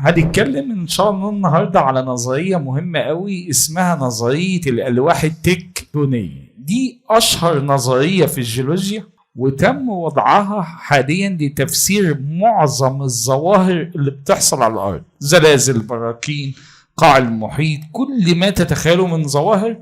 هنتكلم ان شاء الله النهارده على نظريه مهمه قوي اسمها نظريه الالواح التكتونيه. دي اشهر نظريه في الجيولوجيا، وتم وضعها حاليا لتفسير معظم الظواهر اللي بتحصل على الارض، زلازل، براكين، قاع المحيط، كل ما تتخيله من ظواهر.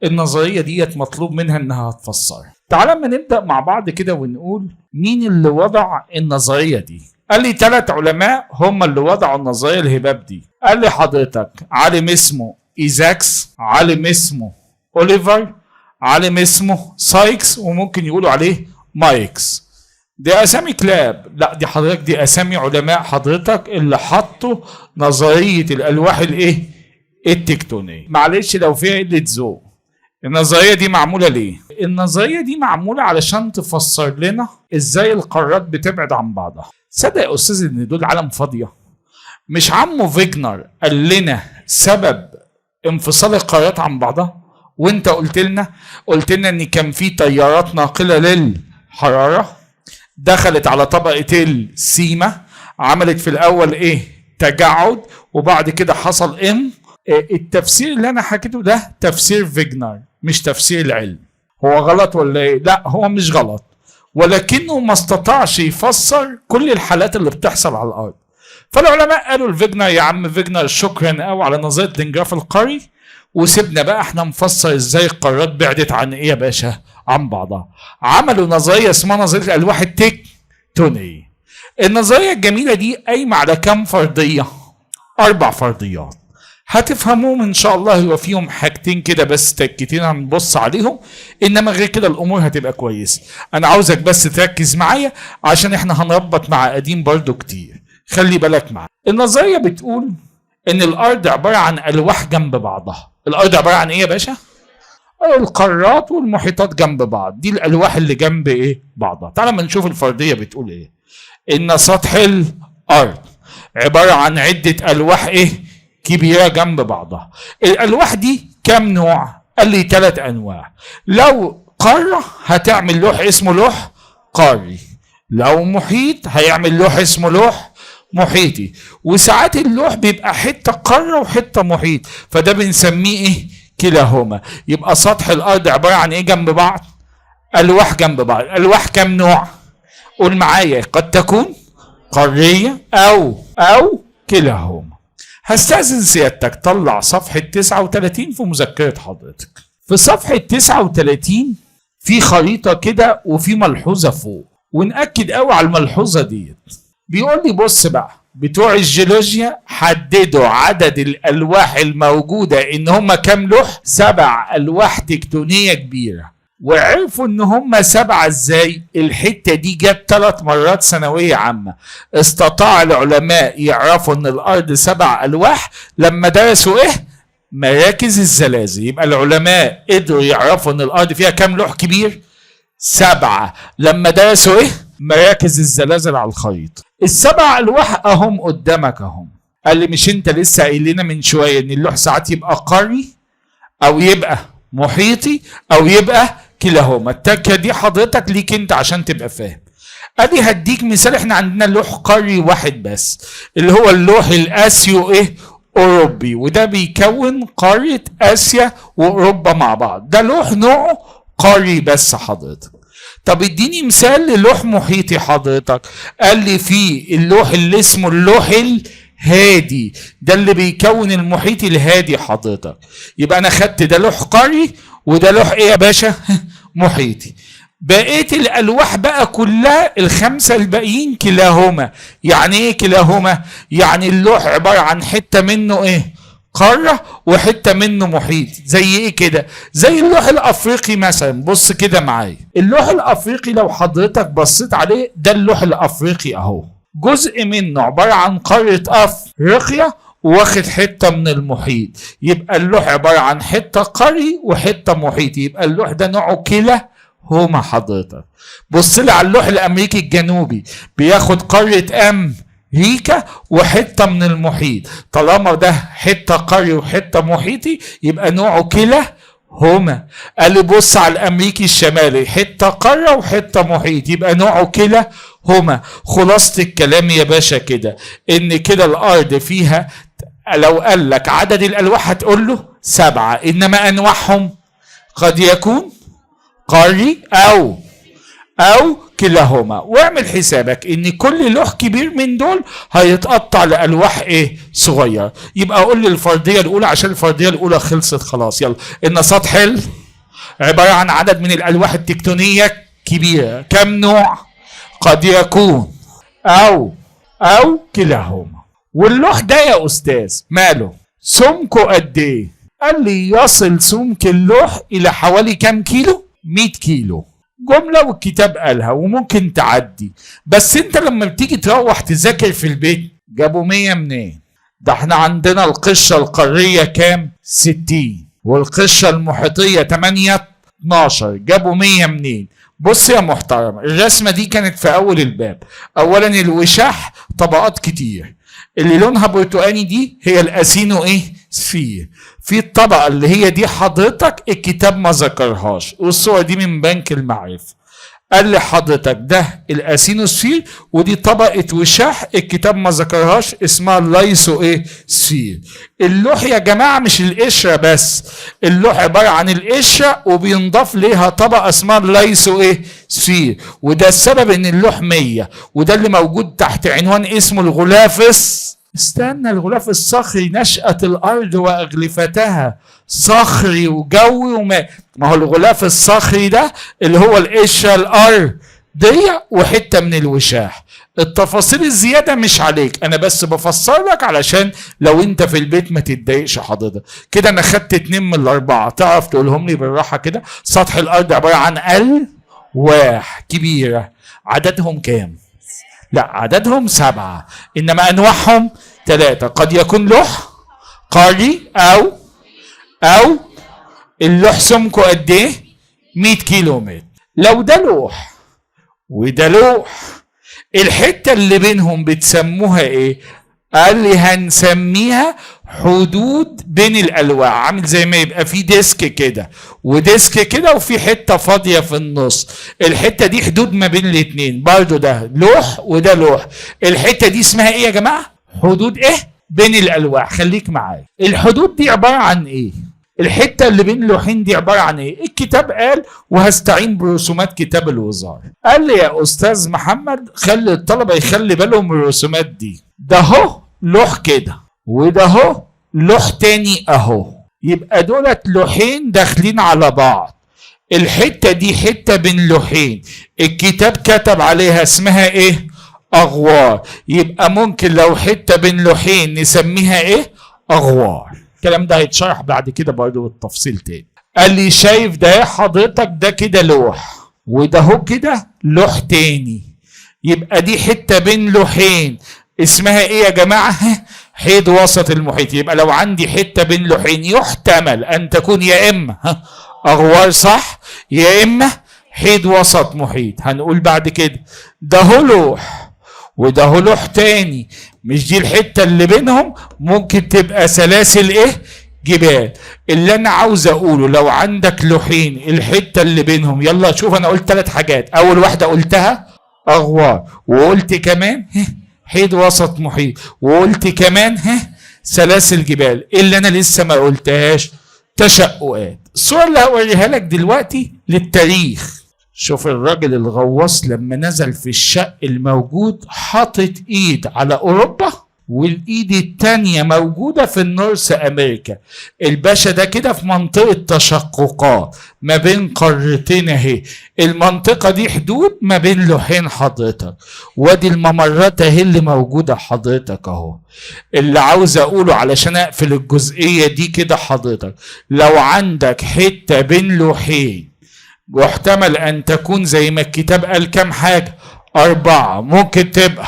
النظريه ديت مطلوب منها انها تفسرها. تعال ما نبدا مع بعض كده ونقول مين اللي وضع النظريه دي. قال لي 3 علماء هم اللي وضعوا النظريه الهباب دي. قال لي حضرتك عالم اسمه ايزاكس، عالم اسمه اوليفر، عالم اسمه سايكس، وممكن يقولوا عليه مايكس. دي اسامي كلاب، لا دي حضرتك دي اسامي علماء حضرتك اللي حطوا نظريه الالواح التكتونيه. معلش لو فيها قله ذوق. النظريه دي معموله ليه؟ النظريه دي معموله علشان تفسر لنا ازاي القارات بتبعد عن بعضها. صدق يا استاذ ان دول عالم فاضيه؟ مش عمو فيجنر قال لنا سبب انفصال القارات عن بعضها؟ وانت قلت لنا ان كان في تيارات ناقله للحراره دخلت على طبقه السيما، عملت في الاول ايه؟ تجعد، وبعد كده حصل التفسير اللي انا حكيته ده تفسير فيجنر مش تفسير العلم. هو غلط ولا ايه؟ لا هو مش غلط، ولكنه ما استطاعش يفسر كل الحالات اللي بتحصل على الارض. فالعلماء قالوا لفيجنر يا عم فيجنر شكرا قوي على نظريه الانجراف القاري، وسيبنا بقى احنا نفسر ازاي القارات بعدت عن ايه يا باشا؟ عن بعضها. عملوا نظريه اسمها نظريه الالواح التكتونيه. النظريه الجميله دي قايمه على كام فرضيه؟ 4 فرضيات. هتفهموهم ان شاء الله. هو فيهم حاجتين كده بس تكتين هنبص عليهم، انما غير كده الامور هتبقى كويسه. انا عاوزك بس تركز معايا عشان احنا هنربط مع قديم برضو كتير. خلي بالك معايا. النظريه بتقول ان الارض عباره عن الواح جنب بعضها. الارض عباره عن ايه يا باشا؟ القارات والمحيطات جنب بعض، دي الالواح اللي جنب ايه؟ بعضها. تعال ما نشوف الفرضيه بتقول ايه. ان سطح الارض عباره عن عده الواح ايه؟ كبيرة جنب بعضها. الألواح دي كم نوع؟ قال لي 3 أنواع. لو قارة هتعمل لوح اسمه لوح قاري، لو محيط هيعمل لوح اسمه لوح محيطي، وساعات اللوح بيبقى حتة قارة وحتة محيط، فده بنسميه ايه؟ كلاهما. يبقى سطح الأرض عبارة عن ايه جنب بعض؟ ألواح جنب بعض. الألواح كم نوع؟ قول معايا. قد تكون قارية أو كلاهما. هستأذن سيادتك طلع صفحة 39 في مذكرة حضرتك. في صفحة 39 في خريطة كده وفي ملحوظة فوق، ونأكد قوي على الملحوظة ديت. بيقول لي بص بقى، بتوع الجيولوجيا حددوا عدد الألواح الموجودة إن هم كام لوح؟ 7 ألواح تكتونية كبيرة. وعرفوا ان هم 7 ازاي؟ الحتة دي جت 3 مرات ثانوية عامة. استطاع العلماء يعرفوا ان الارض 7 الواح لما درسوا ايه؟ مراكز الزلازل. يبقى العلماء قدروا يعرفوا ان الارض فيها كام لوح كبير؟ 7 لما درسوا ايه؟ مراكز الزلازل على الخريطة. ال7 الواح اهم قدامك اهم. قال لي مش انت لسه قايل لنا من شوية ان اللوح ساعات يبقى قاري او يبقى محيطي او يبقى كلاهما؟ التكه دي حضرتك ليك انت عشان تبقى فاهم. ادي هديك مثال. احنا عندنا لوح قاري واحد بس اللي هو اللوح الاسيو ايه؟ اوروبي، وده بيكون قاره اسيا واوروبا مع بعض. ده لوح نوعه قاري بس حضرتك. طب اديني مثال للوح محيطي حضرتك. قال لي في اللوح اللي اسمه اللوح الهادي، ده اللي بيكون المحيط الهادي حضرتك. يبقى انا خدت ده لوح قاري وده لوح ايه يا باشا؟ محيطي. بقيه الالواح بقى كلها ال5 الباقيين كلاهما. يعني ايه كلاهما؟ يعني اللوح عباره عن حته منه ايه؟ قاره وحته منه محيط. زي ايه كده؟ زي اللوح الافريقي مثلا. بص كده معايا. اللوح الافريقي لو حضرتك بصيت عليه، ده اللوح الافريقي اهو. جزء منه عباره عن قاره افريقيا واخد حته من المحيط. يبقى اللوح عباره عن حته قاري وحته محيطي. يبقى اللوح ده نوعه كلاهما حضرتك. بص لي على اللوح الامريكي الجنوبي، بياخد قاره امريكا وحته من المحيط. طالما ده حته قاري وحته محيطي يبقى نوعه هما. قال لي بص على الامريكي الشمالي، حته قاره وحته محيط، يبقى نوعه كده هما. خلاصه الكلام يا باشا كده ان كده الارض فيها، لو قال لك عدد الالواح هتقول له 7، انما انواعهم قد يكون قاري او كلاهما. واعمل حسابك ان كل لوح كبير من دول هيتقطع لالواح ايه صغير. يبقى اقول لي الفرضيه الاولى عشان الفرضيه الاولى خلصت خلاص. يلا، ان سطح عباره عن عدد من الالواح التكتونيه كبيره. كم نوع؟ قد يكون او كلاهما. واللوح ده يا استاذ ماله؟ سمكه قد ايه؟ قال لي يصل سمك اللوح الى حوالي كم كيلو؟ 100 كيلو. جملة والكتاب قالها وممكن تعدي، بس انت لما بتيجي تروح تذاكر في البيت جابوا 100 منين؟ ده احنا عندنا القشرة القارية كام؟ 60، والقشرة المحيطية 8 12. جابوا 100 منين؟ بص يا محترم، الرسمة دي كانت في اول الباب. اولا الوشاح طبقات كتير، اللي لونها برتقاني دي هي الاسينو ايه سفير. في الطبقه اللي هي دي حضرتك الكتاب ما ذكرهاش، والصوره دي من بنك المعرفه. قال لي حضرتك ده الاسينوسفير، ودي طبقه وشاح الكتاب ما ذكرهاش اسمها اللايسو ايه سفير. اللوح يا جماعه مش القشره بس، اللوح عباره عن القشره وبينضاف ليها طبقه اسمها اللايسو ايه سفير. وده السبب ان اللوح 100، وده اللي موجود تحت عنوان اسمه الغلاف الغلاف الصخري. نشأة الأرض وأغلفتها صخري وجوي وماء. ما هو الغلاف الصخري ده اللي هو القشرة الأرضية وحتة من الوشاح. التفاصيل الزيادة مش عليك، أنا بس بفسر لك علشان لو أنت في البيت ما تتضايقش حضرتك. كده أنا خدت 2 من ال4، تعرف تقولهم لي بالراحة كده؟ سطح الأرض عبارة عن ألواح كبيرة. عددهم كام؟ لا، عددهم 7، انما انواعهم 3. قد يكون لوح قاري او اللوح سمكه قد ايه؟ 100 كيلو متر. لو ده لوح وده لوح، الحته اللي بينهم بتسموها ايه؟ قال لي هنسميها حدود بين الالواح. عامل زي ما يبقى في ديسك كده وديسك كده وفي حته فاضيه في النص، الحته دي حدود ما بين الاثنين. برضو ده لوح وده لوح، الحته دي اسمها ايه يا جماعه؟ حدود ايه؟ بين الالواح. خليك معايا، الحدود دي عباره عن ايه؟ الحته اللي بين اللوحين دي عباره عن ايه؟ الكتاب قال، وهستعين برسومات كتاب الوزاره. قال لي يا استاذ محمد خلي الطلبه يخلي بالهم من الرسومات دي. ده اهو لوح كده، وده اهو لوح تاني اهو، يبقى دولت لوحين داخلين على بعض. الحته دي حته بين لوحين، الكتاب كتب عليها اسمها ايه؟ اغوار. يبقى ممكن لو حته بين لوحين نسميها ايه؟ اغوار. الكلام ده هيتشرح بعد كده برضه بالتفصيل تاني. قال لي شايف ده حضرتك؟ ده كده لوح، وده هو كده لوح تاني، يبقى دي حته بين لوحين اسمها ايه يا جماعه؟ حيد وسط المحيط. يبقى لو عندي حته بين لوحين يحتمل ان تكون يا اما اغوار صح، يا اما حيد وسط محيط. هنقول بعد كده ده هو لوح وده هو لوح تاني، مش دي الحته اللي بينهم ممكن تبقى سلاسل ايه؟ جبال. اللي انا عاوز اقوله لو عندك لوحين الحته اللي بينهم، يلا شوف انا قلت 3 حاجات. اول واحده قلتها اغوار، وقلت كمان حيد وسط محيط، وقلت كمان سلاسل جبال. اللي انا لسه ما قلتهاش تشققات. الصورة اللي هوريها لك دلوقتي للتاريخ. شوف الراجل الغواص لما نزل في الشق الموجود حاطط ايد على اوروبا والايد التانية موجودة في النورث امريكا. الباشا ده كده في منطقة تشققات ما بين قارتين اهي. المنطقة دي حدود ما بين لوحين حضرتك، وادي الممرات اهي اللي موجودة حضرتك اهو. اللي عاوز اقوله علشان اقفل الجزئية دي كده حضرتك، لو عندك حتة بين لوحين واحتمل ان تكون زي ما الكتاب قال كام حاجة؟ 4. ممكن تبقى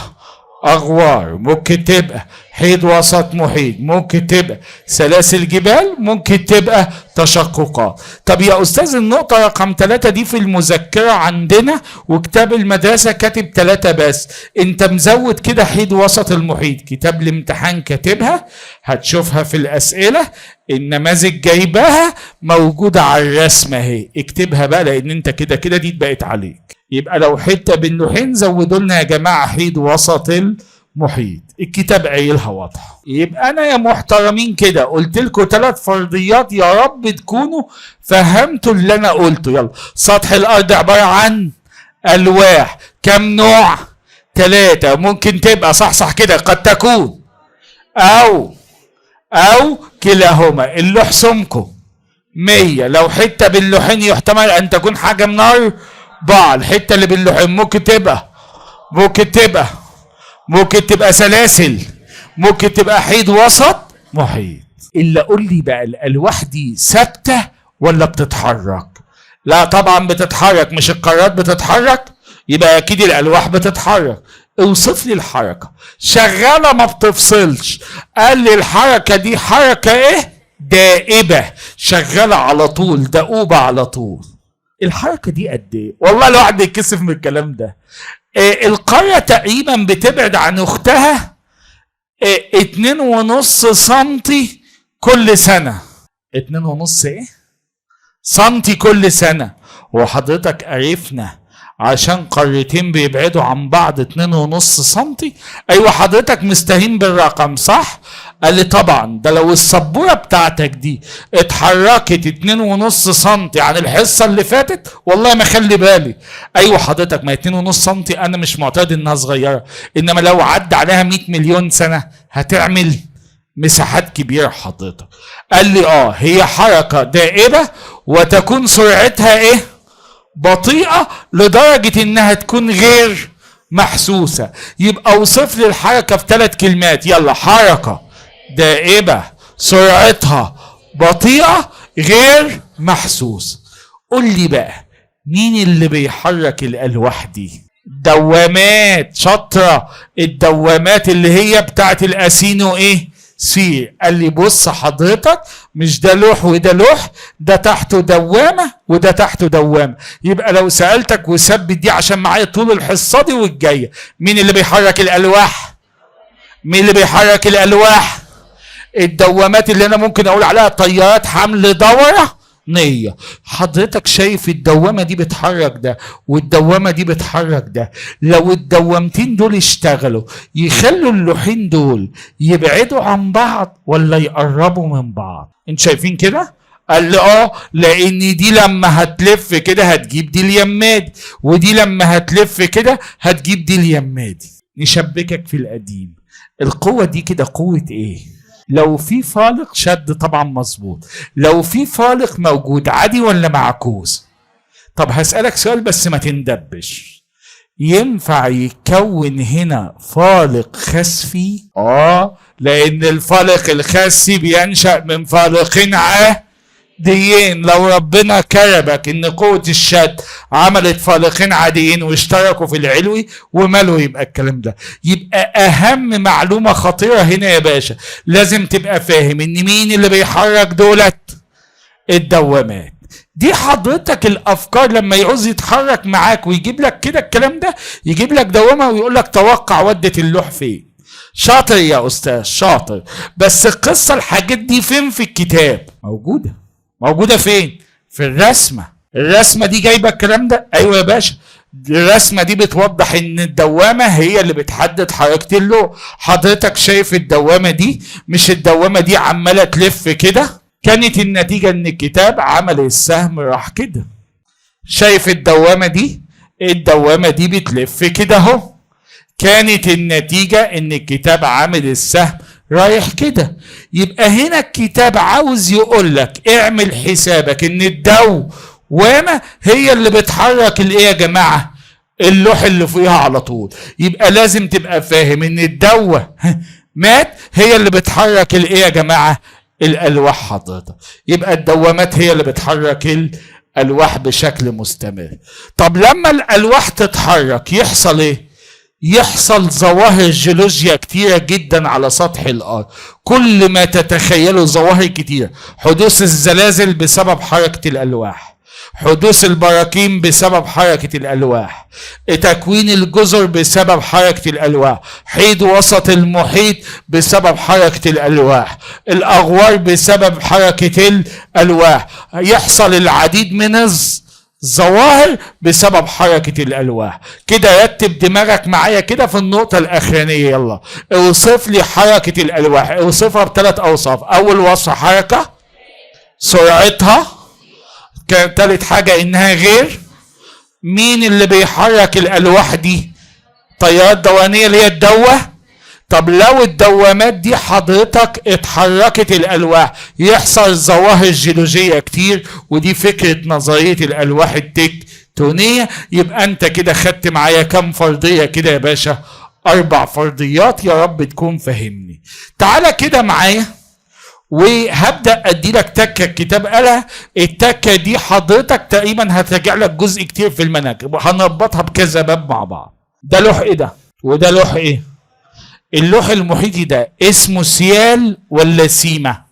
اغوار، ممكن تبقى حيد وسط محيط، ممكن تبقى سلاسل جبال، ممكن تبقى تشققات. طب يا أستاذ النقطة رقم 3 دي في المذكرة عندنا وكتاب المدرسة كاتب 3 بس، انت مزود كده حيد وسط المحيط. كتاب الامتحان كاتبها، هتشوفها في الأسئلة، النماذج جايباها موجودة على الرسمة اهي، اكتبها بقى لأن انت كده كده دي اتبقت عليك. يبقى لو حتة بين لوحين زودوا لنا يا جماعة حيد وسط المحيط، الكتاب قايلها واضحة. يبقى أنا يا محترمين كده قلت لكم 3 فرضيات، يا رب تكونوا فهمتوا اللي أنا قلته. يلا، سطح الأرض عبارة عن ألواح، كم نوع؟ 3. ممكن تبقى صح كده، قد تكون أو كلاهما. اللوح سمكه 100، لو حتة بين لوحين يحتمل أن تكون حاجة من نار بعض. الحتة اللي بين لوحين ممكن تبقى سلاسل، ممكن تبقى حيد وسط محيط. إلا قول لي بقى الألواح دي ثابتة ولا بتتحرك؟ لا طبعا بتتحرك، مش القارات بتتحرك؟ يبقى أكيد الألواح بتتحرك. اوصف لي الحركة شغالة ما بتفصلش. قال لي الحركة دي حركة ايه؟ دائبة، شغالة على طول، دؤوبة على طول. الحركة دي قد ايه؟ والله الواحد يتكسف من الكلام ده. القارة تقريبا بتبعد عن اختها 2.5 سنتي كل سنة. 2.5 ايه؟ سنتي كل سنة. وحضرتك عرفنا عشان قارتين بيبعدوا عن بعض 2.5 سنتي؟ ايوه حضرتك مستهين بالرقم صح؟ قال لي طبعا، ده لو السبورة بتاعتك دي اتحركت 2.5 سنتي عن الحصة اللي فاتت والله ما خلي بالي. ايوه حضرتك، ما 2.5 سنتي انا مش معتاد انها صغيرة، انما لو عدى عليها 100 مليون سنة هتعمل مساحات كبيرة حضرتك. قال لي هي حركة دائبة وتكون سرعتها ايه؟ بطيئة لدرجة انها تكون غير محسوسة. يبقى اوصف لي الحركة في 3 كلمات. يلا، حركة دائبة سرعتها بطيئة غير محسوسة. قول لي بقى مين اللي بيحرك الألواح دي؟ دوامات. شاطرة، الدوامات اللي هي بتاعت الأسينو ايه؟ سير. قال لي بص حضرتك، مش ده لوح وده لوح، ده تحته دوامة وده تحته دوامة. يبقى لو سألتك وثبت دي عشان معايا طول الحصة دي والجاية، مين اللي بيحرك الألواح؟ الدوامات اللي انا ممكن اقول عليها طيارات حمل دورانية. حضرتك شايف الدوامة دي بتحرك ده والدوامة دي بتحرك ده، لو الدوامتين دول اشتغلوا يخلوا اللوحين دول يبعدوا عن بعض ولا يقربوا من بعض؟ انت شايفين كده؟ قال لي لان دي لما هتلف كده هتجيب دي اليمادي، ودي لما هتلف كده هتجيب دي اليمادي. نشبكك في القديم، القوة دي كده قوة ايه؟ لو في فالق شد طبعا مظبوط، لو في فالق موجود عادي ولا معكوس؟ طب هسألك سؤال بس ما تندبش، ينفع يتكون هنا فالق خسفي؟ لان الفالق الخسفي بينشأ من فالقين عاديين. لو ربنا كرمك ان قوة الشد عملت فالقين عاديين واشتركوا في العلوي وماله، يبقى الكلام ده. يبقى اهم معلومة خطيرة هنا يا باشا، لازم تبقى فاهم ان مين اللي بيحرك دولت؟ الدوامات دي. حضرتك الافكار لما يعوز يتحرك معاك ويجيب لك كده الكلام ده، يجيب لك دوامة ويقول لك توقع ودت اللوح فين. شاطر يا استاذ شاطر، بس القصة الحاجات دي فين في الكتاب؟ موجودة فين؟ في الرسمة دي جايبة الكلام ده. ايوه يا باشا، الرسمة دي بتوضح ان الدوامة هي اللي بتحدد حركة اللوح. حضرتك شايف الدوامة دي؟ مش الدوامة دي عمالة تلف كده؟ كانت النتيجة ان الكتاب عمل السهم راح كده. شايف الدوامة دي؟ الدوامة دي بتلف كده اهو، كانت النتيجة ان الكتاب عامل السهم رايح كده. يبقى هنا الكتاب عاوز يقول لك اعمل حسابك ان الدوامة هي اللي بتحرك الايه يا جماعة؟ اللوح اللي فوقها على طول. يبقى لازم تبقى فاهم ان الدوامات هي اللي بتحرك الايه يا جماعة؟ الالواح حضرتك. يبقى الدوامات هي اللي بتحرك الالواح بشكل مستمر. طب لما الالواح تتحرك يحصل ايه؟ يحصل ظواهر جيولوجيا كتيرة جدا على سطح الأرض، كل ما تتخيلوا ظواهر كتيرة. حدوث الزلازل بسبب حركة الألواح، حدوث البراكين بسبب حركة الألواح، تكوين الجزر بسبب حركة الألواح، حيض وسط المحيط بسبب حركة الألواح، الأغوار بسبب حركة الألواح. يحصل العديد من الظواهر بسبب حركة الألواح. كده رتب دماغك معايا كده في النقطة الأخرانية. يلا اوصف لي حركة الألواح، اوصفها بثلاث أوصاف. أول وصف حركة، سرعتها، كانت تالت حاجة إنها غير. مين اللي بيحرك الألواح دي؟ تيارات دوامية اللي هي الدوة. طب لو الدوامات دي حضرتك اتحركت الألواح يحصل ظواهر جيولوجية كتير، ودي فكرة نظرية الألواح التكتونية. يبقى أنت كده خدت معايا كم فرضية كده يا باشا؟ 4 فرضيات. يا رب تكون فهمني. تعالى كده معايا وهبدأ أدي لك تكة الكتاب قالها. التكة دي حضرتك تقريبا هتراجع لك جزء كتير في المنهج، هنربطها بكذا باب مع بعض. ده لوح إيه ده؟ وده لوح إيه؟ اللوح المحيطي ده اسمه سيال ولا سيما؟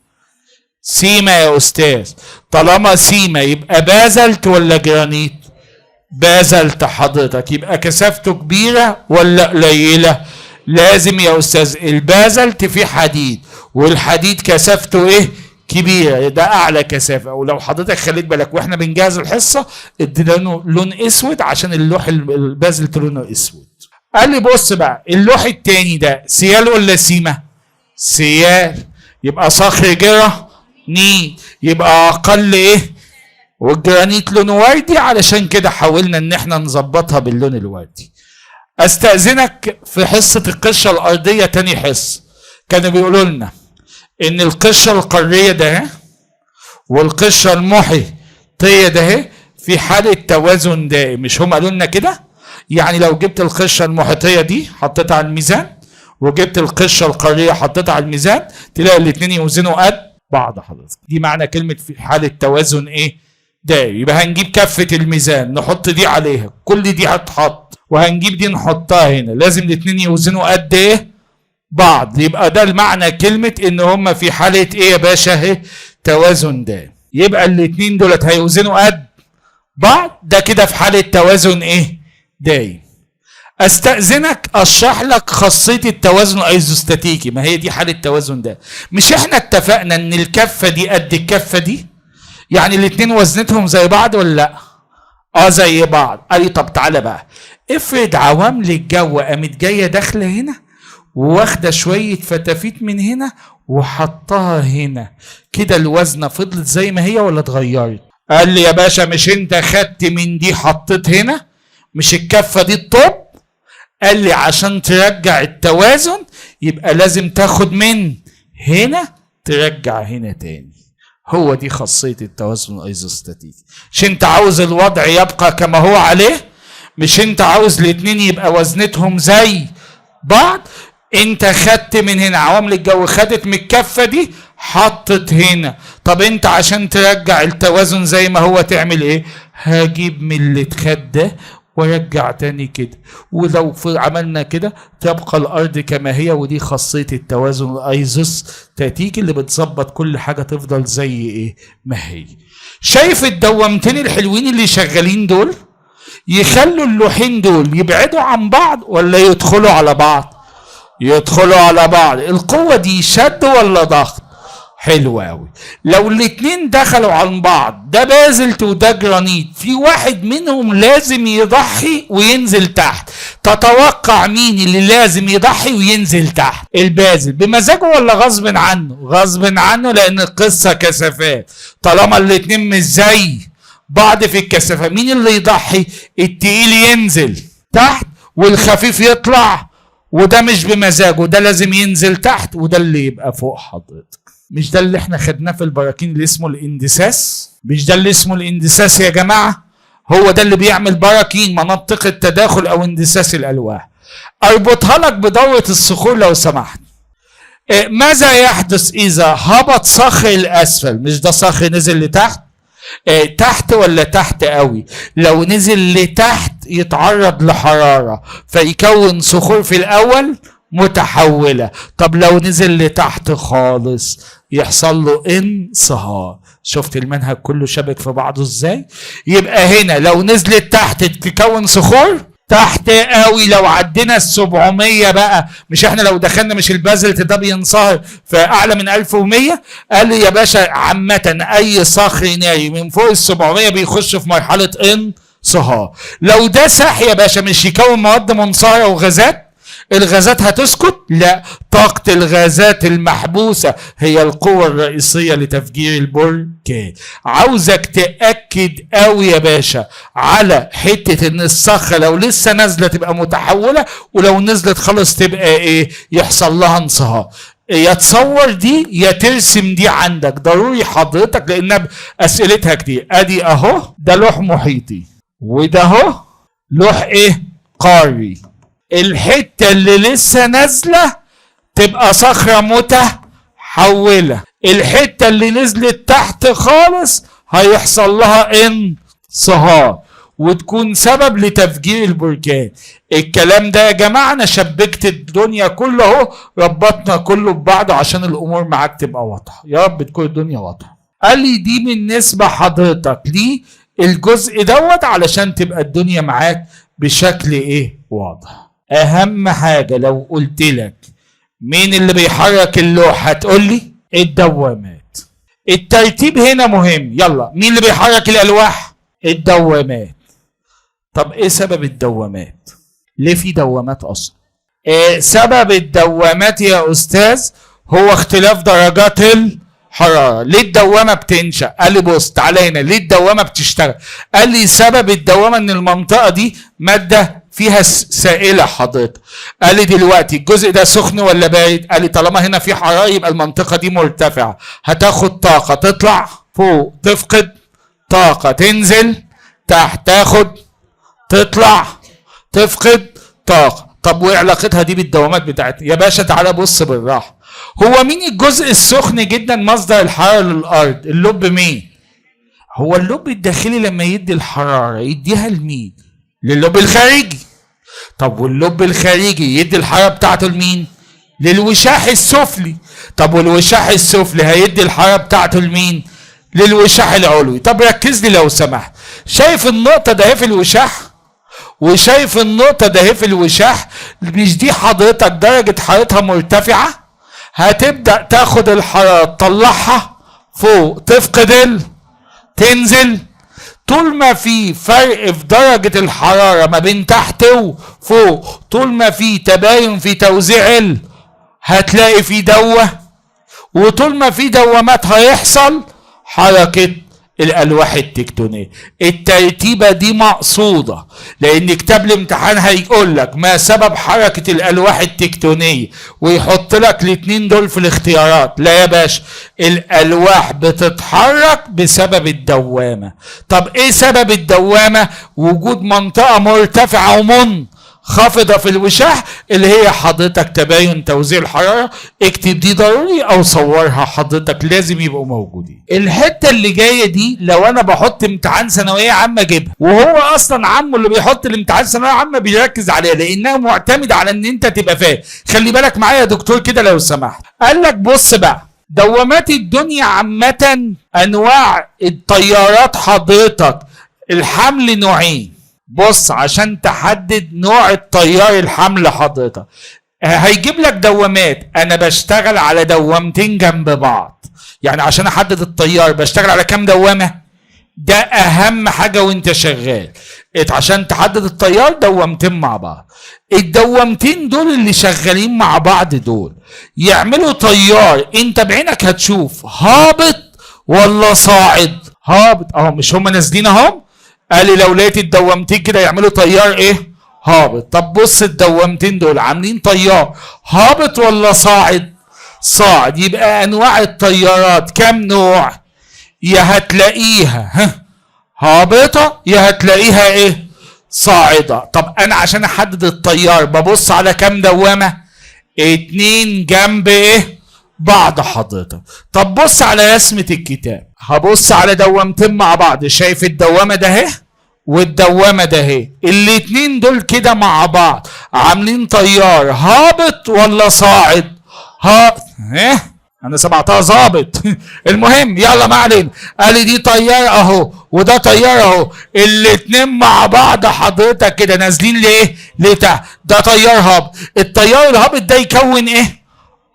سيما يا أستاذ. طالما سيما يبقى بازلت ولا جرانيت؟ بازلت حضرتك. يبقى كثافته كبيرة ولا قليلة؟ لازم يا أستاذ البازلت فيه حديد، والحديد كثافته إيه؟ كبيرة، ده أعلى كثافة. ولو حضرتك خليت بالك وإحنا بنجهز الحصة ادينا لون أسود عشان اللوح البازلت لونه أسود. قال لي بص بقى، اللوح التاني ده سيال ولا سيما؟ سيال. يبقى صخر جرانيت، يبقى أقل إيه؟ والجرانيت لونه وردي، علشان كده حاولنا إن إحنا نظبطها باللون الوردي. استأذنك في حصة القشرة الأرضية تاني حصة كانوا بيقولوا لنا إن القشرة القارية ده والقشرة المحيطية ده في حالة توازن دائم، مش هم قالوا لنا كده؟ يعني لو جبت القشرة المحيطية دي حطيتها على الميزان وجبت القشرة القارية حطيتها على الميزان تلاقي الاثنين يوزنوا قد بعض حضرتك. دي معنى كلمة في حالة توازن ايه؟ دائم. يبقى هنجيب كفة الميزان نحط دي عليها، كل دي هتحط، وهنجيب دي نحطها هنا، لازم الاثنين يوزنوا قد ايه؟ بعض. يبقى ده المعنى كلمة ان هم في حالة ايه يا باشا؟ اهي توازن دائم. يبقى الاثنين دولت هيوزنوا قد بعض، ده كده في حالة توازن ايه؟ دايم. استأذنك اشرح لك خاصية التوازن الايزوستاتيكي. ما هي دي حالة توازن ده. مش احنا اتفقنا ان الكفة دي قد الكفة دي؟ يعني الاتنين وزنتهم زي بعض ولا لا؟ زي بعض. قال لي طب تعالى بقى افرض عوامل الجو قامت جاية داخلة هنا واخدة شوية فتافيت من هنا وحطها هنا، كده الوزنة فضلت زي ما هي ولا اتغيرت؟ قال لي يا باشا مش انت خدت من دي حطيت هنا؟ مش الكفة دي الطب؟ قال لي عشان ترجع التوازن يبقى لازم تاخد من هنا ترجع هنا تاني. هو دي خاصية التوازن الايزوستاتيكي. مش انت عاوز الوضع يبقى كما هو عليه؟ مش انت عاوز الاتنين يبقى وزنتهم زي بعض؟ انت خدت من هنا عوامل الجو، خدت من الكفة دي حطت هنا. طب انت عشان ترجع التوازن زي ما هو تعمل ايه؟ هجيب من اللي اتخد ده ورجع تاني كده. ولو عملنا كده تبقى الارض كما هي. ودي خاصية التوازن الايزوستاتيكي اللي بتظبط كل حاجة تفضل زي ايه ما هي. شايف الدوامتين الحلوين اللي شغالين دول؟ يخلوا اللوحين دول يبعدوا عن بعض ولا يدخلوا على بعض؟ يدخلوا على بعض. القوة دي شد ولا ضغط؟ حلو قوي. لو الاتنين دخلوا عن بعض، ده بازلت وده جرانيت، في واحد منهم لازم يضحي وينزل تحت. تتوقع مين اللي لازم يضحي وينزل تحت؟ البازل. بمزاجه ولا غصب عنه؟ غصب عنه، لان القصة كثافات. طالما الاتنين مش زي بعض في الكثافة، مين اللي يضحي؟ التقيل ينزل تحت والخفيف يطلع، وده مش بمزاجه، ده لازم ينزل تحت وده اللي يبقى فوق حضرتك. مش ده اللي احنا خدناه في البراكين اللي اسمه الاندساس؟ مش ده اللي اسمه الاندساس يا جماعة؟ هو ده اللي بيعمل براكين، مناطق التداخل او اندساس الالواح. اربطها لك بدورة الصخور لو سمحت. ماذا يحدث اذا هبط صخر الاسفل؟ مش ده صخر نزل لتحت؟ تحت ولا تحت قوي؟ لو نزل لتحت يتعرض لحرارة فيكون صخور في الأول متحولة. طب لو نزل لتحت خالص يحصل له انصهار. شفت المنهج كله شبك في بعضه ازاي؟ يبقى هنا لو نزلت تحت تكون صخور تحت قوي. لو عدينا ال700 بقى، مش احنا لو دخلنا مش البازلت ده بينصهر في اعلى من 1100؟ قال لي يا باشا عامة اي صخر ناري من فوق ال700 بيخش في مرحلة انصهار. لو ده ساح يا باشا مش يكون مواد منصهرة وغازات؟ الغازات هتسكت؟ لا، طاقة الغازات المحبوسة هي القوة الرئيسية لتفجير البركان. عاوزك تأكد قوي يا باشا على حتة ان الصخرة لو لسه نازلة تبقى متحولة، ولو نزلت خلص تبقى ايه؟ يحصل لها انصهار. يا تصور دي يا ترسم دي عندك ضروري حضرتك، لان اسئلتها كتير. ادي اهو ده لوح محيطي، وده اهو لوح ايه؟ قاري. الحتة اللي لسه نازلة تبقى صخرة متحولة، الحتة اللي نزلت تحت خالص هيحصل لها انصهار وتكون سبب لتفجير البركان. الكلام ده يا جماعة انا شبكت الدنيا كله اهو، ربطنا كله ببعضه عشان الامور معاك تبقى واضحة. يا رب تكون الدنيا واضحة. قال لي دي بالنسبة حضرتك ليه الجزء دوت علشان تبقى الدنيا معاك بشكل ايه؟ واضح. اهم حاجة لو قلت لك مين اللي بيحرك اللوح هتقول لي الدوامات. الترتيب هنا مهم. يلا، مين اللي بيحرك الالواح؟ الدوامات. طب ايه سبب الدوامات؟ ليه في دوامات اصلا؟ سبب الدوامات يا استاذ هو اختلاف درجات الحرارة. ليه الدوامة بتنشأ؟ قال لي بص تعالى هنا، ليه الدوامة بتشتغل؟ قال لي سبب الدوامة ان المنطقة دي مادة فيها سائلة حضرتك. قال لي دلوقتي الجزء ده سخن ولا بارد؟ قال لي طالما هنا في حرارة يبقى المنطقة دي مرتفعة، هتاخد طاقة تطلع فوق تفقد طاقة تنزل تحت، تاخد تطلع تفقد طاقة. طب وايه علاقتها دي بالدوامات بتاعتنا؟ يا باشا تعالى بص بالراحة. هو مين الجزء السخن جدا مصدر الحرارة للأرض؟ اللب. مين؟ هو اللب الداخلي لما يدي الحرارة يديها لمين؟ للب الخارجي. طب واللب الخارجي يدي الحرارة بتاعته لمين؟ للوشاح السفلي. طب والوشاح السفلي هيدي الحرارة بتاعته لمين؟ للوشاح العلوي. طب ركز لي لو سمحت، شايف النقطة ده في الوشاح وشايف النقطة ده في الوشاح؟ مش دي حضرتك درجة حرارتها مرتفعة؟ هتبدأ تاخد الحرارة تطلعها فوق تفقد تنزل. طول ما في فرق في درجة الحرارة ما بين تحت وفوق، طول ما في تباين في توزيع هتلاقي في دوة، وطول ما في دوامات هيحصل حركة الألواح التكتونية. الترتيبة دي مقصودة لأن كتاب الامتحان هيقول لك ما سبب حركة الألواح التكتونية ويحط لك الاتنين دول في الاختيارات. لا يا باشا، الألواح بتتحرك بسبب الدوامة. طب ايه سبب الدوامة؟ وجود منطقة مرتفعة ومنخفضة في الوشاح اللي هي حضرتك تباين توزيع الحرارة. اكتب دي ضروري او صورها حضرتك، لازم يبقوا موجودين. الحتة اللي جاية دي لو انا بحط امتحان ثانوية عامة اجيبها، وهو اصلا عمه اللي بيحط الامتحان ثانوية عامة بيركز عليها لانها معتمدة على ان انت تبقى فاهم. خلي بالك معايا يا دكتور كده لو سمحت. قال لك بص بقى، دوامات الدنيا عامة انواع الطيارات حضرتك الحمل نوعين. بص عشان تحدد نوع التيار الحمل حضرتك هيجيب لك دوامات. انا بشتغل على دوامتين جنب بعض، يعني عشان احدد التيار بشتغل على كام دوامة؟ ده اهم حاجة وانت شغال عشان تحدد التيار، دوامتين مع بعض. الدوامتين دول اللي شغالين مع بعض دول يعملوا تيار انت بعينك هتشوف هابط ولا صاعد. هابط اهو، مش هم نازلين اهو؟ قال لي لو لقيت الدوامتين كده يعملوا تيار ايه؟ هابط. طب بص الدوامتين دول عاملين تيار هابط ولا صاعد؟ صاعد. يبقى انواع التيارات كام نوع؟ يا هتلاقيها هابطة يا هتلاقيها ايه؟ صاعدة. طب انا عشان احدد التيار ببص على كام دوامة؟ 2 جنب ايه؟ بعض حضرتك. طب بص على رسمة الكتاب هبص على دوامتين مع بعض، شايف الدوامه ده اهي والدوامه ده اهي، الاتنين دول كده مع بعض عاملين تيار هابط ولا صاعد؟ ايه انا سمعتها ظابط المهم يلا ما علينا. قال لي دي تيار اهو وده تيار اهو، الاتنين مع بعض حضرتك كده نازلين ليه؟ لتحت. ده تيار هابط. التيار الهابط ده يكون ايه؟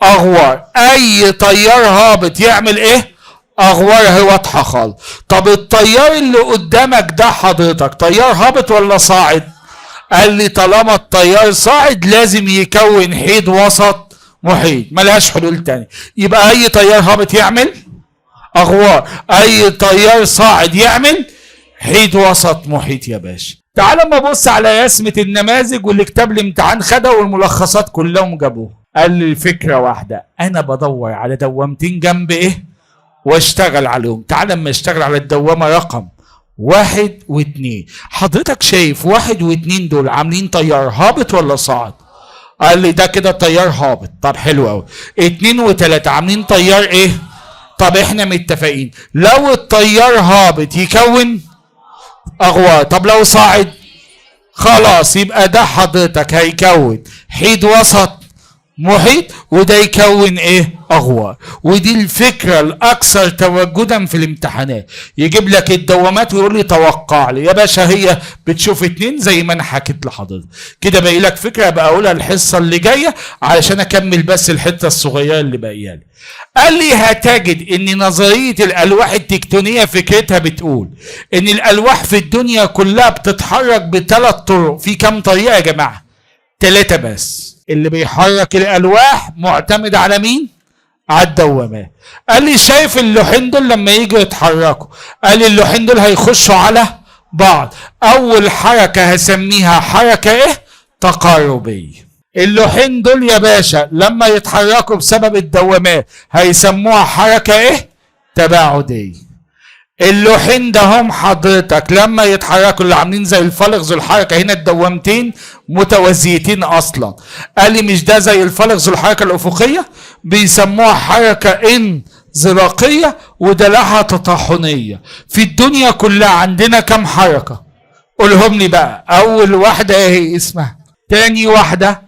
اغوار. اي تيار هابط يعمل ايه؟ اغوار. هي واضحه خالص. طب التيار اللي قدامك ده حضرتك تيار هابط ولا صاعد؟ قال لي طالما التيار صاعد لازم يكون حيد وسط محيط، ملهاش حلول تاني. يبقى اي تيار هابط يعمل اغوار، اي تيار صاعد يعمل حيد وسط محيط يا باشا. تعال اما ابص على رسمه النماذج واللي كتاب الامتحان خدها والملخصات كلهم جابوها. قال لي الفكره واحده، انا بدور على دوامتين جنب ايه واشتغل عليهم. تعال اما اشتغل على الدوامه رقم 1 و2. حضرتك شايف 1 و2 دول عاملين تيار هابط ولا صاعد؟ قال لي ده كده تيار هابط. طب حلو قوي. 2 و3 عاملين تيار ايه؟ طب احنا متفقين لو التيار هابط يكون اغوار، طب لو صاعد خلاص يبقى ده حضرتك هيكون حيد وسط محيط وده يكون ايه؟ اغوار. ودي الفكره الاكثر تواجدا في الامتحانات، يجيب لك الدوامات ويقول لي توقع لي يا باشا. هي بتشوف 2 زي ما انا حكيت لحضرتك كده. باقي لك فكره بقى اقولها الحصه اللي جايه علشان اكمل بس الحته الصغيره اللي باقيه لي. قال لي هتجد ان نظريه الالواح التكتونيه فكرتها بتقول ان الالواح في الدنيا كلها بتتحرك ب3 طرق. في كام طريقه يا جماعه؟ 3 بس. اللي بيحرك الالواح معتمد على مين؟ على الدوامات. قال لي شايف اللوحين دول لما يجوا يتحركوا، قال لي اللوحين دول هيخشوا على بعض. اول حركه هسميها حركه ايه؟ تقاربيه. اللوحين دول يا باشا لما يتحركوا بسبب الدوامات هيسموها حركه ايه؟ تباعديه. اللوحين ده هم حضرتك لما يتحركوا اللي عاملين زي الفلق ذو الحركه، هنا الدوامتين متوازيتين اصلا. قال لي مش ده زي الفلق ذو الحركه الافقيه؟ بيسموها حركه انزلاقيه وده لها تطاحنيه. في الدنيا كلها عندنا كم حركه؟ قولهم لي بقى. اول واحده ايه اسمها؟ تاني واحده؟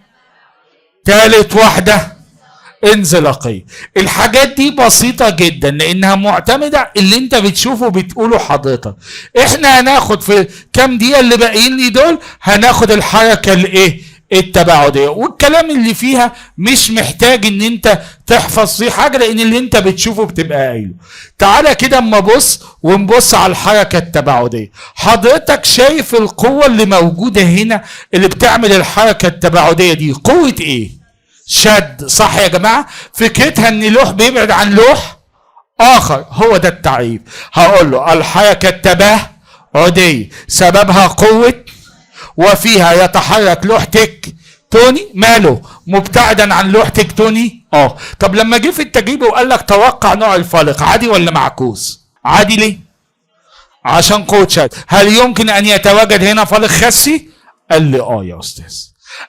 تالت واحده؟ انزلاقيه. الحاجات دي بسيطه جدا لانها معتمده اللي انت بتشوفه بتقوله حضرتك. احنا هناخد في كام دقيقه اللي باقيين لي دول هناخد الحركه الايه؟ التباعديه، والكلام اللي فيها مش محتاج ان انت تحفظ فيه حاجه لان اللي انت بتشوفه بتبقى قايله. تعالى كده اما ونبص على الحركه التباعديه. حضرتك شايف القوه اللي موجوده هنا اللي بتعمل الحركه التباعديه دي قوه ايه؟ شد. صح يا جماعه؟ فكرتها ان لوح بيبعد عن لوح اخر. هو ده التعريف. هقول له الحركه التباعديه سببها قوه وفيها يتحرك لوح تكتوني ماله مبتعدا عن لوح تكتوني. طب لما جه في التجريب وقال لك توقع نوع الفالق، عادي ولا معكوس؟ عادي. ليه؟ عشان قوه شد. هل يمكن ان يتواجد هنا فالق خسي؟ قال لي يا استاذ.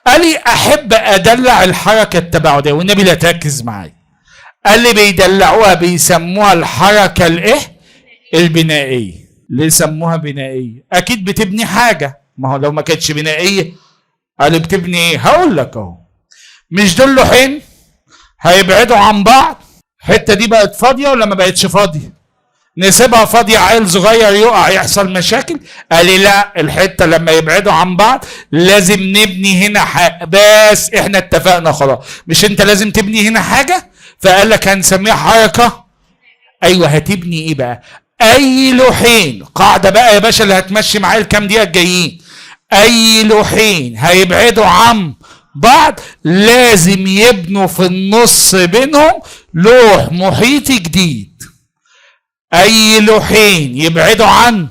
قال لي احب ادلع الحركه التباعديه والنبي لا تركز معايا. قال لي بيدلعوها بيسموها الحركه الايه؟ البنائيه. ليه سموها بنائيه؟ اكيد بتبني حاجه. ما هو لو ما كانتش بنائيه قال بتبني ايه؟ هقول لك اهو. مش دول لوحين هيبعدوا عن بعض؟ الحته دي بقت فاضيه ولا ما بقتش فاضيه؟ نسيبها فاضيه عيل صغير يقع يحصل مشاكل؟ قال لي لا، الحته لما يبعدوا عن بعض لازم نبني هنا حاجه. بس احنا اتفقنا خلاص، مش انت لازم تبني هنا حاجه؟ فقال لك هنسميها حركه. ايوه هتبني ايه بقى؟ اي لوحين، قاعده بقى يا باشا اللي هتمشي معايا الكام دقيقه الجايين. اي لوحين هيبعدوا عن بعض لازم يبنوا في النص بينهم لوح محيطي جديد. اي لوحين يبعدوا عن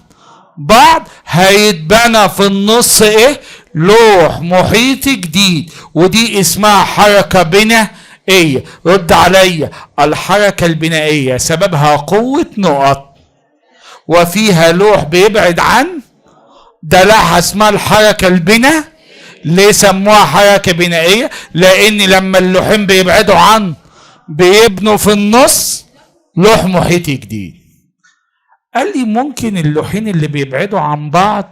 بعض هيتبنى في النص ايه؟ لوح محيطي جديد، ودي اسمها حركه بنائيه. رد عليا. الحركه البنائيه سببها قوه نقط وفيها لوح بيبعد عن دلعها، اسمها الحركه البنائيه. ليه سموها حركه بنائيه؟ لان لما اللوحين بيبعدوا عن بيبنوا في النص لوح محيطي جديد. قال لي ممكن اللوحين اللي بيبعدوا عن بعض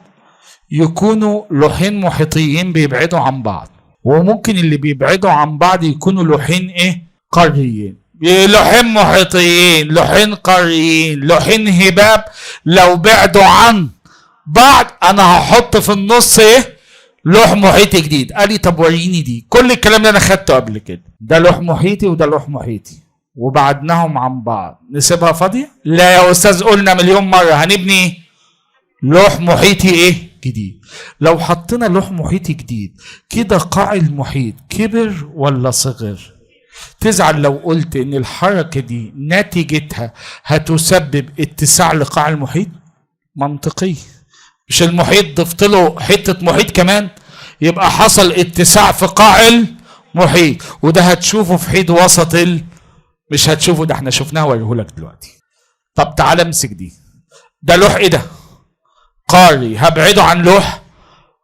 يكونوا لوحين محيطيين بيبعدوا عن بعض، وممكن اللي بيبعدوا عن بعض يكونوا لوحين ايه؟ قاريين. لوحين محيطيين، لوحين قاريين، لوحين هباب لو بعدوا عن بعض انا هحط في النص ايه؟ لوح محيطي جديد. قال لي طب وريني دي. كل الكلام اللي انا خدته قبل كده، ده لوح محيطي وده لوح محيطي وبعدناهم عن بعض، نسيبها فاضيه؟ لا يا استاذ، قلنا مليون مره هنبني لوح محيطي ايه؟ جديد. لو حطينا لوح محيطي جديد كده قاع المحيط كبر ولا صغر؟ تزعل لو قلت ان الحركه دي نتيجتها هتسبب اتساع لقاع المحيط؟ منطقي. مش المحيط ضفت له حته محيط كمان، يبقى حصل اتساع في قاع المحيط، وده هتشوفه في حيد وسط مش هتشوفه، ده احنا شفناه وريهولك دلوقتي. طب تعالى امسك دي. ده لوح ايه ده؟ قاري. هبعده عن لوح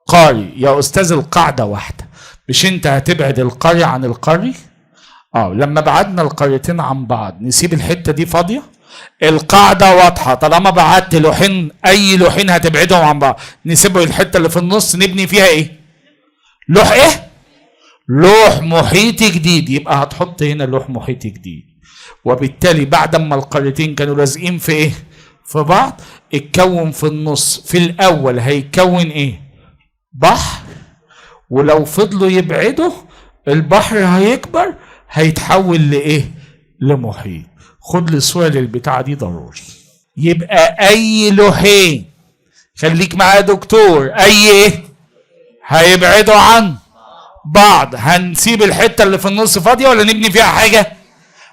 قاري. يا استاذ القاعده واحده، مش انت هتبعد القاري عن القاري؟ لما بعدنا القارتين عن بعض نسيب الحته دي فاضيه؟ القاعده واضحه، طالما بعدت لوحين، اي لوحين هتبعدهم عن بعض نسيبوا الحته اللي في النص نبني فيها ايه؟ لوح ايه؟ لوح محيطي جديد. يبقى هتحط هنا لوح محيطي جديد، وبالتالي بعد ما القارتين كانوا لازقين في ايه؟ في بعض، اتكون في النص في الاول هيكون ايه؟ بحر. ولو فضلوا يبعدوا البحر هيكبر، هيتحول لايه؟ لمحيط. خد لي صورة للبتاعة دي ضروري. يبقى اي لوحين، خليك معايا دكتور، اي ايه؟ هيبعدوا عن بعض هنسيب الحتة اللي في النص فاضية ولا نبني فيها حاجة؟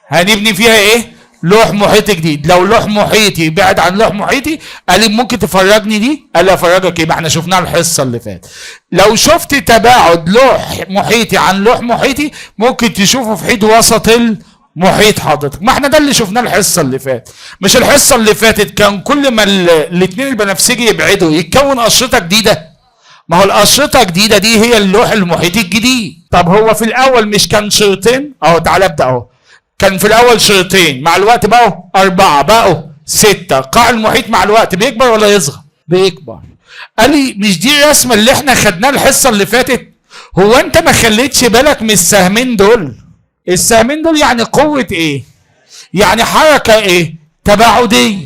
هنبني فيها ايه؟ لوح محيطي جديد. لو لوح محيطي بعد عن لوح محيطي، قال لي ممكن تفرجني دي؟ قال لي افرجك. يبقى احنا شفناها الحصه اللي فاتت. لو شفت تباعد لوح محيطي عن لوح محيطي ممكن تشوفه في حيد وسط المحيط حضرتك. ما احنا ده اللي شفناه الحصه اللي فاتت. مش الحصه اللي فاتت كان كل ما الاثنين البنفسجي يبعدوا يتكون قشرته جديده؟ ما هو القشرته الجديده دي هي اللوح المحيطي الجديد. طب هو في الاول مش كان شريطين؟ تعالى ابدا اهو. كان في الاول شريطين، مع الوقت بقوا 4، بقوا 6. قاع المحيط مع الوقت بيكبر ولا يصغر؟ بيكبر. قال لي مش دي الرسمه اللي احنا خدناها الحصه اللي فاتت؟ هو انت ما خليتش بالك من السهمين دول؟ السهمين دول يعني قوه ايه؟ يعني حركه ايه؟ تباعديه.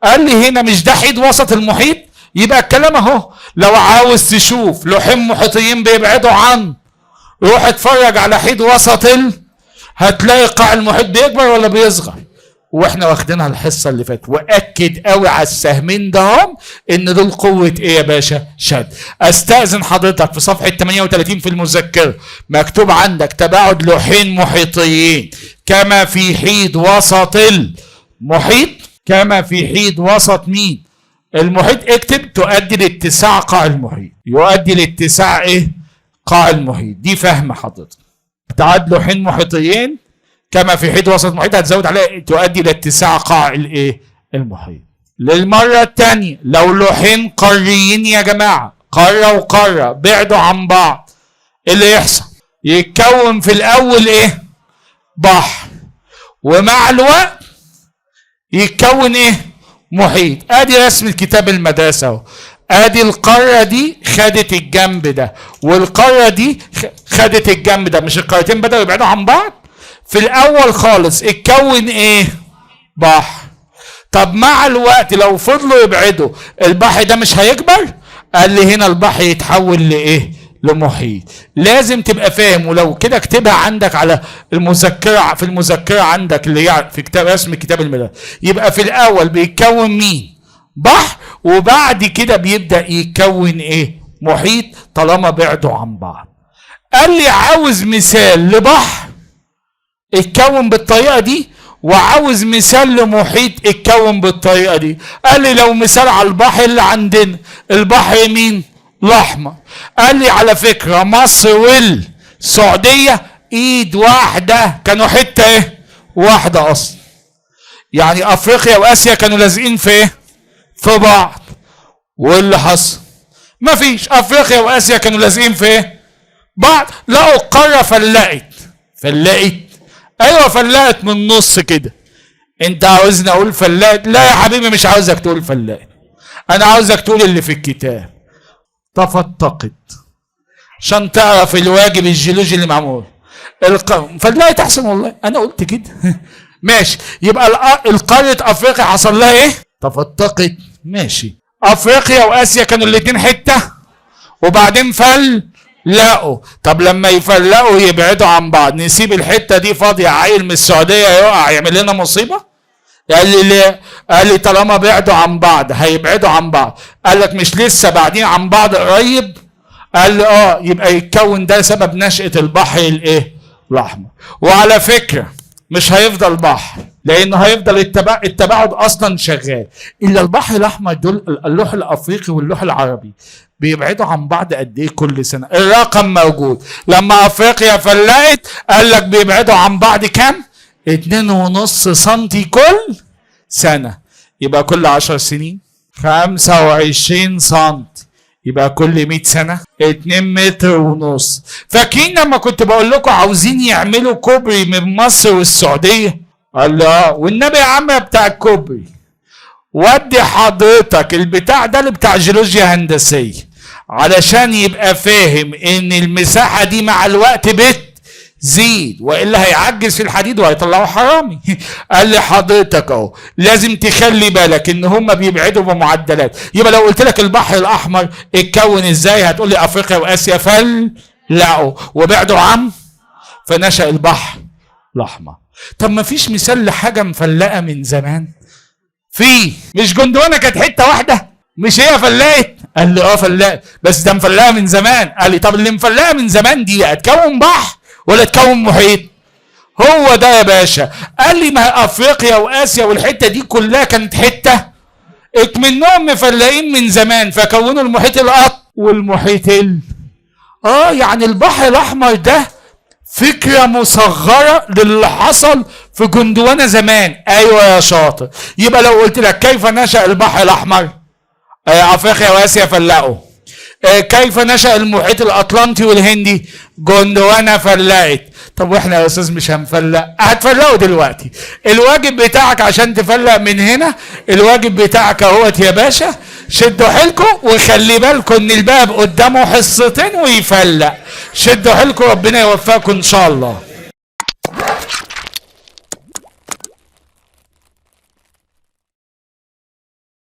قال لي هنا مش ده حيد وسط المحيط؟ يبقى الكلام اهو. لو عاوز تشوف لوحين محيطيين بيبعدوا عن، روح اتفرج على حيد وسط هتلاقي قاع المحيط بيكبر ولا بيصغر؟ واحنا واخدينها الحصه اللي فاتت. واكد قوي على السهمين ده ان دول قوه ايه يا باشا؟ شد. استاذن حضرتك في صفحه 38 في المذكره مكتوب عندك تباعد لوحين محيطيين كما في حيد وسط المحيط. كما في حيد وسط مين؟ المحيط. اكتب تؤدي لاتساع قاع المحيط. يؤدي لاتساع ايه؟ قاع المحيط. دي فهم حضرتك. تعاد لوحين محيطيين كما في حيد وسط المحيط هتزود عليها تؤدي لاتساع قاع الايه؟ المحيط. للمره الثانيه، لو لوحين قاريين يا جماعه، قاره وقاره بعدوا عن بعض، ايه اللي يحصل؟ يتكون في الاول ايه؟ بحر، ومع الوقت يتكون ايه؟ محيط. ادي رسم كتاب المدرسه اهو. ادي القاره دي خدت الجنب ده، والقاره دي خدت الجنب ده. مش القارتين بدأوا يبعدوا عن بعض؟ في الاول خالص اتكون ايه؟ بحر. طب مع الوقت لو فضلوا يبعدوا البحر ده مش هيكبر؟ قال لي هنا البحر يتحول لايه؟ لمحيط. لازم تبقى فاهم. ولو كده اكتبها عندك على المذكره، في المذكره عندك اللي هي في كتاب رسم كتاب المدرسه. يبقى في الاول بيتكون مين؟ بحر، وبعد كده بيبدأ يتكون ايه؟ محيط، طالما بعدوا عن بعض. قال لي عاوز مثال لبحر اتكون بالطريقة دي، وعاوز مثال لمحيط اتكون بالطريقة دي. قال لي لو مثال على البحر اللي عندنا، البحر مين؟ الأحمر. قال لي على فكرة مصر والسعودية ايد واحدة، كانوا حتة ايه؟ واحدة اصلا. يعني افريقيا واسيا كانوا لازقين في ايه؟ في بعض. واللي حصل؟ مفيش. افريقيا واسيا كانوا لازقين في ايه؟ بعض. لقوا القاره فلقت. ايوه فلقت من النص كده. انت عاوزني اقول فلاح؟ لا يا حبيبي مش عاوزك تقول فلاح، انا عاوزك تقول اللي في الكتاب. تفتقد عشان تعرف الواجب الجيولوجي اللي معمول. فلاح تحسن والله انا قلت كده. ماشي، يبقى القارة افريقيا حصل لها ايه؟ تفتقد. ماشي، افريقيا واسيا كانوا الاتنين حتة وبعدين فلقوا. طب لما يفلقوا يبعدوا عن بعض، نسيب الحتة دي فاضية عيل من السعودية يقع يعمل لنا مصيبة؟ قال لي ليه؟ قال لي طالما بعدوا عن بعض هيبعدوا عن بعض. قال لك مش لسه بعدين عن بعض قريب؟ قال لي يبقى يتكون ده سبب نشأة البحر الايه؟ الاحمر. وعلى فكرة مش هيفضل بحر، لانه هيفضل التباعد اصلا شغال. الا البحر الاحمر دول اللوح الافريقي واللوح العربي بيبعدوا عن بعض قد ايه كل سنه؟ الرقم موجود. لما افريقيا فلقت قال لك بيبعدوا عن بعض كام؟ 2.5 سنتي كل سنه. يبقى كل 10 سنين 25 سنتي، يبقى كل 100 سنه 2 متر ونص. فاكرين لما كنت بقول لكم عاوزين يعملوا كوبري من مصر والسعوديه؟ قال له والنبي يا عم بتاع الكوبري ودي حضرتك البتاع ده اللي بتاع جيولوجيا هندسيه علشان يبقى فاهم ان المساحه دي مع الوقت بتزيد، والا هيعجز في الحديد وهيطلعوا حرامي. قال لي حضرتك اهو لازم تخلي بالك ان هم بيبعدوا بمعدلات. يبقى لو قلت لك البحر الاحمر اتكون ازاي هتقول لي افريقيا واسيا فلقوا وبعدوا عن فنشأ البحر الاحمر. طب ما فيش مثال لحاجه مفلقه من زمان؟ مش جندوانه كانت حته واحده؟ مش هي فلقت؟ قال لي فلقت، بس ده مفلقه من زمان. قال لي طب اللي مفلقه من زمان دي هتكون بحر ولا تكون محيط؟ هو ده يا باشا. قال لي ما افريقيا واسيا والحته دي كلها كانت حته اكمنهم مفلقين من زمان فكونوا المحيط والمحيط يعني البحر الاحمر ده فكرة مصغرة للي حصل في جندوانة زمان. ايوه يا شاطر. يبقى لو قلت لك كيف نشأ البحر الاحمر؟ افريقيا واسيا فلقوا. كيف نشأ المحيط الاطلنطي والهندي؟ جندوانة فلقت. طب واحنا يا استاذ مش هنفلق؟ هتفلقوا دلوقتي. الواجب بتاعك عشان تفلق من هنا، الواجب بتاعك اهوت يا باشا، شدوا حيلكم وخلي بالكم ان الباب قدامه حصتين ويفلق. شدوا حيلكم، ربنا يوفقكم ان شاء الله.